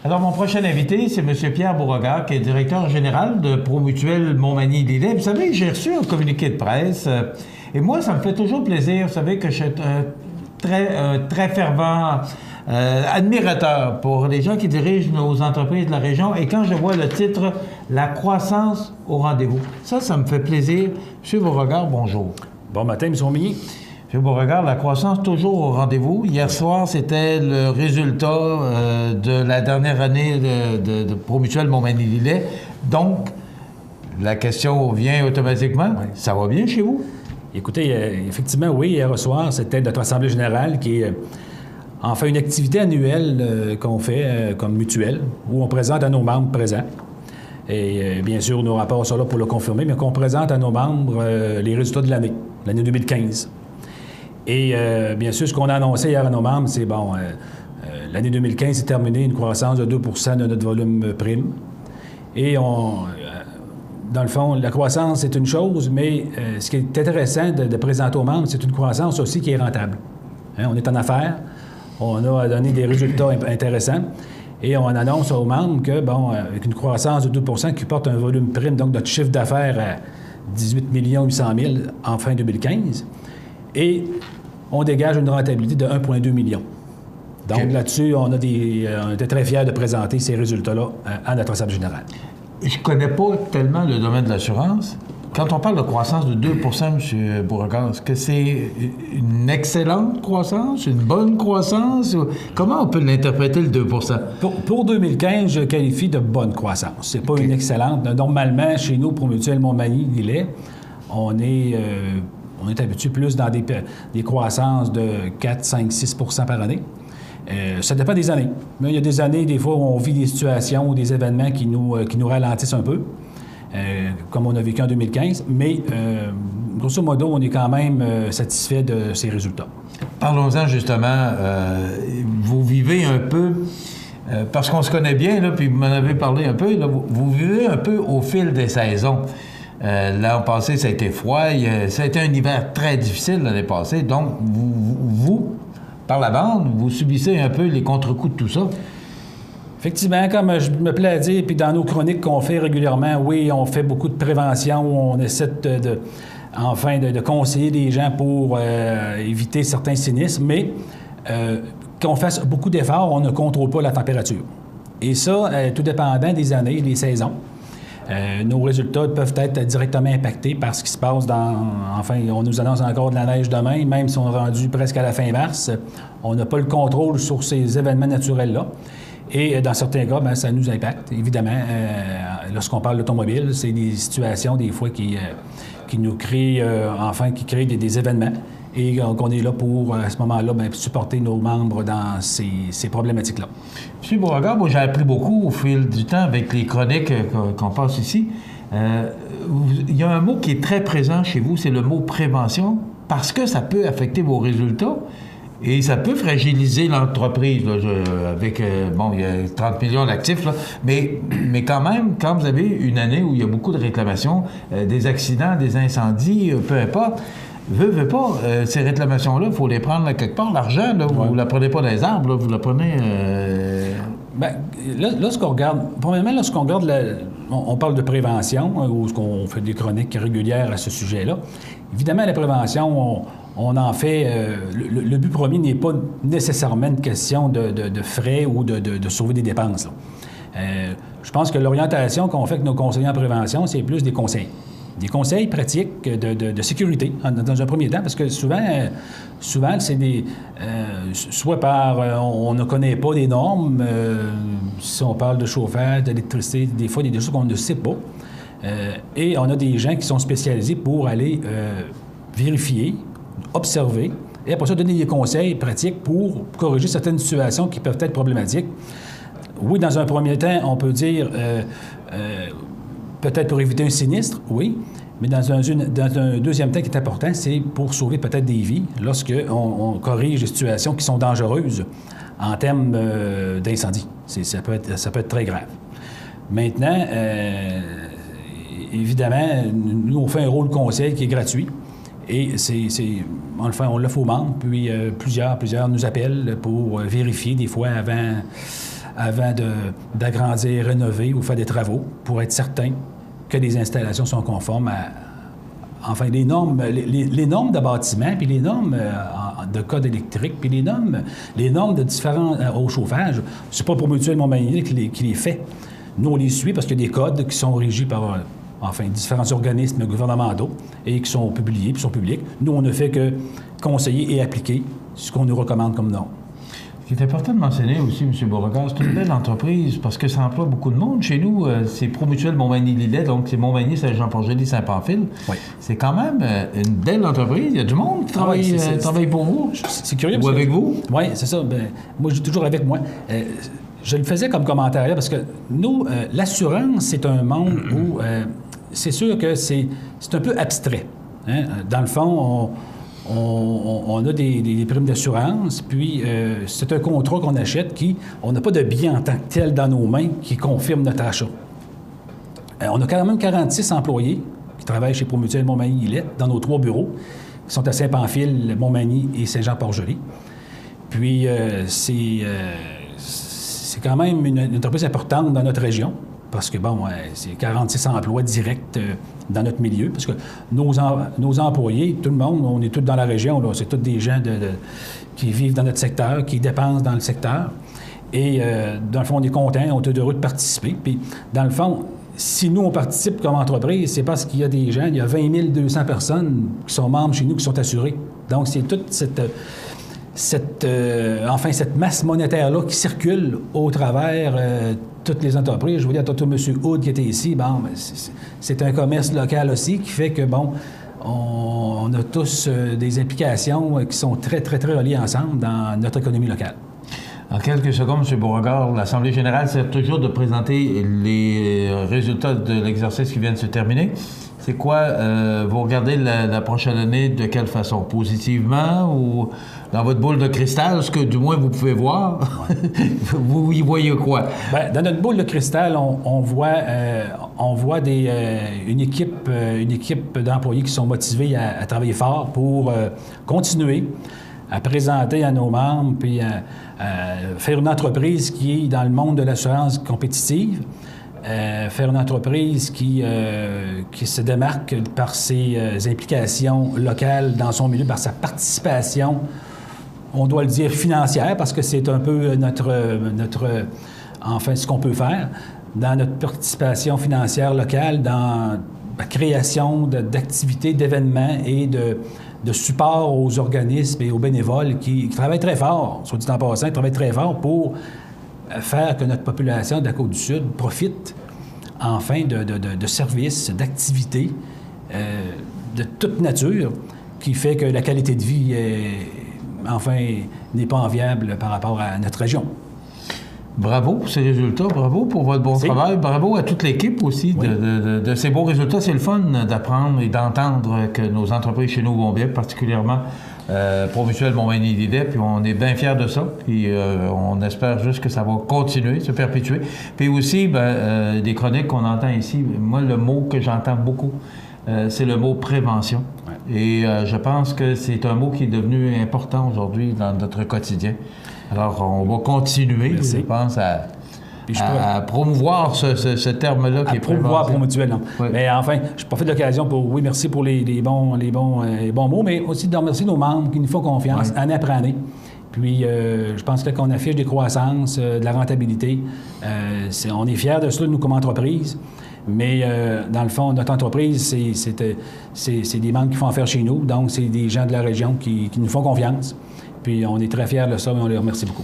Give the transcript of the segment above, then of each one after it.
Alors, mon prochain invité, c'est M. Pierre Beauregard, qui est directeur général de Promutuelle Montmagny-Lillet. Vous savez, j'ai reçu un communiqué de presse, et moi, ça me fait toujours plaisir. Vous savez que je suis très fervent admirateur pour les gens qui dirigent nos entreprises de la région. Et quand je vois le titre « La croissance au rendez-vous », ça me fait plaisir. M. Beauregard, bonjour. Bon matin, M. Montmigny. M. Beauregard, la croissance toujours au rendez-vous. Hier soir, c'était le résultat de la dernière année de Promutuelle Montmagny-Lillet. Donc, la question vient automatiquement. Oui. Ça va bien chez vous? Écoutez, effectivement, oui, hier soir, c'était notre Assemblée générale qui est enfin une activité annuelle qu'on fait comme mutuelle, où on présente à nos membres présents. Et bien sûr, nos rapports sont là pour le confirmer, mais qu'on présente à nos membres les résultats de l'année 2015. Et bien sûr, ce qu'on a annoncé hier à nos membres, c'est l'année 2015 est terminée, une croissance de 2 % de notre volume prime. Et dans le fond, la croissance, c'est une chose, mais ce qui est intéressant de présenter aux membres, c'est une croissance aussi qui est rentable. Hein, on est en affaires, on a donné des résultats intéressants, et on annonce aux membres que, avec une croissance de 2 % qui porte un volume prime, donc notre chiffre d'affaires à 18 800 000 en fin 2015, et on dégage une rentabilité de 1,2 million. Donc là-dessus, on était très fiers de présenter ces résultats-là à notre Assemblée générale. Je ne connais pas tellement le domaine de l'assurance. Quand on parle de croissance de 2 % M. Beauregard, est-ce que c'est une excellente croissance, une bonne croissance? Comment on peut l'interpréter, le 2 %? Pour 2015, je qualifie de bonne croissance. C'est pas une excellente. Normalement, chez nous, Promutuelle Montmagny-Lillet, on est habitué plus dans des croissances de 4, 5, 6 % par année. Ça dépend des années. Mais il y a des années, des fois, où on vit des situations ou des événements qui nous ralentissent un peu, comme on a vécu en 2015. Mais, grosso modo, on est quand même satisfait de ces résultats. Parlons-en justement. Vous vivez un peu, parce qu'on se connaît bien, là, puis vous m'en avez parlé un peu, là, vous vivez un peu au fil des saisons. L'an passé, ça a été froid. Ça a été un hiver très difficile l'année passée. Donc, vous, par la bande, vous subissez un peu les contre-coups de tout ça. Effectivement, comme je me plais à dire, puis dans nos chroniques qu'on fait régulièrement, oui, on fait beaucoup de prévention, on essaie de conseiller les gens pour éviter certains sinistres, mais qu'on fasse beaucoup d'efforts, on ne contrôle pas la température. Et ça, tout dépendant des années, des saisons. Nos résultats peuvent être directement impactés par ce qui se passe on nous annonce encore de la neige demain, même si on est rendu presque à la fin mars. On n'a pas le contrôle sur ces événements naturels-là. Et dans certains cas, ça nous impacte, évidemment. Lorsqu'on parle d'automobile, c'est des situations, des fois, qui nous créent, qui créent des événements. Et qu'on est là pour, à ce moment-là, supporter nos membres dans ces problématiques-là. M. Beauregard, moi, j'ai appris beaucoup au fil du temps avec les chroniques qu'on passe ici. Il y a un mot qui est très présent chez vous, c'est le mot prévention, parce que ça peut affecter vos résultats et ça peut fragiliser l'entreprise. Là, il y a 30 millions d'actifs, là, mais quand même, quand vous avez une année où il y a beaucoup de réclamations, des accidents, des incendies, peu importe, Veux pas, ces réclamations-là, il faut les prendre quelque part. L'argent, là, vous ne la prenez pas dans les arbres, là, vous la prenez... Lorsqu'on regarde... Premièrement, lorsqu'on regarde... On parle de prévention, où on fait des chroniques régulières à ce sujet-là. Évidemment, la prévention, on en fait... le but premier n'est pas nécessairement une question de frais ou de sauver des dépenses. Je pense que l'orientation qu'on fait avec nos conseillers en prévention, c'est plus des conseils. Des conseils pratiques de sécurité, dans un premier temps, parce que souvent c'est soit par... on ne connaît pas des normes, si on parle de chauffage, d'électricité, des fois, il y a des choses qu'on ne sait pas. Et on a des gens qui sont spécialisés pour aller vérifier, observer, et après ça, donner des conseils pratiques pour corriger certaines situations qui peuvent être problématiques. Oui, dans un premier temps, on peut dire... peut-être pour éviter un sinistre, oui, mais dans un deuxième temps qui est important, c'est pour sauver peut-être des vies lorsqu'on corrige des situations qui sont dangereuses en termes d'incendie. Ça peut être très grave. Maintenant, évidemment, nous, on fait un rôle conseil qui est gratuit. Et on le fait aux membres, puis plusieurs nous appellent pour vérifier des fois avant d'agrandir, rénover ou faire des travaux pour être certain que les installations sont conformes à les normes de bâtiment, puis les normes de code électrique, puis les normes de différents au chauffage. C'est pas pour Mutuelle Montmagny qui les fait. Nous, on les suit parce qu'il y a des codes qui sont régis par différents organismes gouvernementaux et qui sont publiés, puis sont publics. Nous, on ne fait que conseiller et appliquer ce qu'on nous recommande comme norme. Ce qui est important de mentionner aussi, M. Beauregard, c'est une belle entreprise parce que ça emploie beaucoup de monde. Chez nous, c'est Promutuelle Montmagny-Lillet, donc c'est Montmagny, Saint-Jean-Port-Joli, Saint-Pamphile. Oui. C'est quand même une belle entreprise. Il y a du monde qui travaille pour vous. C'est curieux. Ou avec vous. Oui, c'est ça. Moi, j'ai toujours avec moi. Je le faisais comme commentaire là parce que nous, l'assurance, c'est un monde où c'est sûr que c'est un peu abstrait. Hein? Dans le fond, on a des primes d'assurance, puis c'est un contrat qu'on achète on n'a pas de bien en tant que tel dans nos mains qui confirme notre achat. On a quand même 46 employés qui travaillent chez Promutuelle Montmagny-Lillet dans nos 3 bureaux, qui sont à Saint-Pamphile, Montmagny et Saint-Jean-Port-Joli. Puis c'est quand même une entreprise importante dans notre région. Parce que, c'est 46 emplois directs dans notre milieu. Parce que nos employés, tout le monde, on est tous dans la région, là, c'est tous des gens qui vivent dans notre secteur, qui dépensent dans le secteur. Et, dans le fond, on est contents, on est heureux de participer. Puis, dans le fond, si nous, on participe comme entreprise, c'est parce qu'il y a des gens, il y a 20 200 personnes qui sont membres chez nous, qui sont assurés. Donc, c'est toute cette masse monétaire-là qui circule au travers toutes les entreprises. Je vous dis à tantôt M. Hood qui était ici, c'est un commerce local aussi qui fait que, on a tous des implications qui sont très, très, très reliées ensemble dans notre économie locale. En quelques secondes, M. Beauregard, l'Assemblée générale sert toujours de présenter les résultats de l'exercice qui vient de se terminer. C'est quoi, vous regardez la prochaine année de quelle façon? Positivement ou dans votre boule de cristal, ce que du moins vous pouvez voir? Vous y voyez quoi? Dans notre boule de cristal, on voit une équipe d'employés qui sont motivés à travailler fort pour continuer à présenter à nos membres puis à faire une entreprise qui est dans le monde de l'assurance compétitive. Faire une entreprise qui se démarque par ses implications locales dans son milieu, par sa participation, on doit le dire, financière, parce que c'est un peu ce qu'on peut faire, dans notre participation financière locale, dans la création d'activités, d'événements et de support aux organismes et aux bénévoles qui travaillent très fort, soit dit en passant, qui travaillent très fort pour faire que notre population de la Côte-du-Sud profite de services, d'activités de toute nature qui fait que la qualité de vie n'est pas enviable par rapport à notre région. Bravo pour ces résultats, bravo pour votre bon travail, bravo à toute l'équipe aussi de ces beaux résultats. C'est le fun d'apprendre et d'entendre que nos entreprises chez nous vont bien, particulièrement Promutuelle Montmagny-Lillet, puis on est bien fiers de ça, puis on espère juste que ça va continuer, se perpétuer. Puis aussi, des chroniques qu'on entend ici, moi, le mot que j'entends beaucoup, c'est le mot prévention. Ouais. Et je pense que c'est un mot qui est devenu important aujourd'hui dans notre quotidien. Alors, on va continuer, je pense, à promouvoir ce terme-là qui est promouvoir Promutuelle, non. Oui. Mais enfin, je profite de l'occasion merci pour les bons mots, mais aussi de remercier nos membres qui nous font confiance année après année. Puis, je pense que qu'on affiche des croissances, de la rentabilité. On est fiers de cela, nous, comme entreprise. Mais, dans le fond, notre entreprise, c'est des membres qui font affaire chez nous. Donc, c'est des gens de la région qui nous font confiance. Puis, on est très fiers de ça, mais on les remercie beaucoup.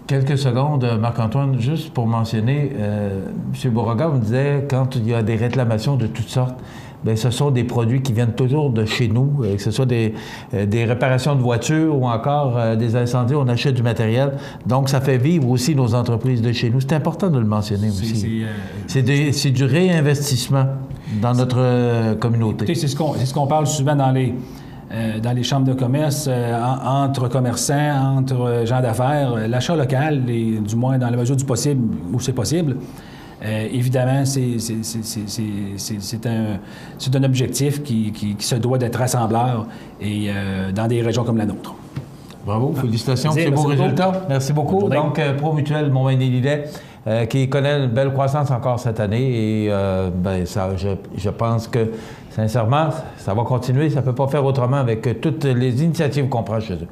Quelques secondes, Marc-Antoine, juste pour mentionner, M. Beauregard me disait, quand il y a des réclamations de toutes sortes, bien, ce sont des produits qui viennent toujours de chez nous, que ce soit des réparations de voitures ou encore des incendies, on achète du matériel. Donc, ça fait vivre aussi nos entreprises de chez nous. C'est important de le mentionner aussi. C'est du réinvestissement dans notre communauté. Écoutez, c'est ce qu'on parle souvent dans les chambres de commerce, entre commerçants, entre gens d'affaires, l'achat local, et du moins dans la mesure du possible, où c'est possible, évidemment, c'est un objectif qui se doit d'être rassembleur et dans des régions comme la nôtre. Bravo, félicitations pour ces beaux Merci beaucoup. résultats. Merci beaucoup. Bonne journée. Donc, Promutuel Montmagny-Lillet, qui connaît une belle croissance encore cette année. Et je pense que, sincèrement, ça va continuer. Ça ne peut pas faire autrement avec toutes les initiatives qu'on prend chez eux.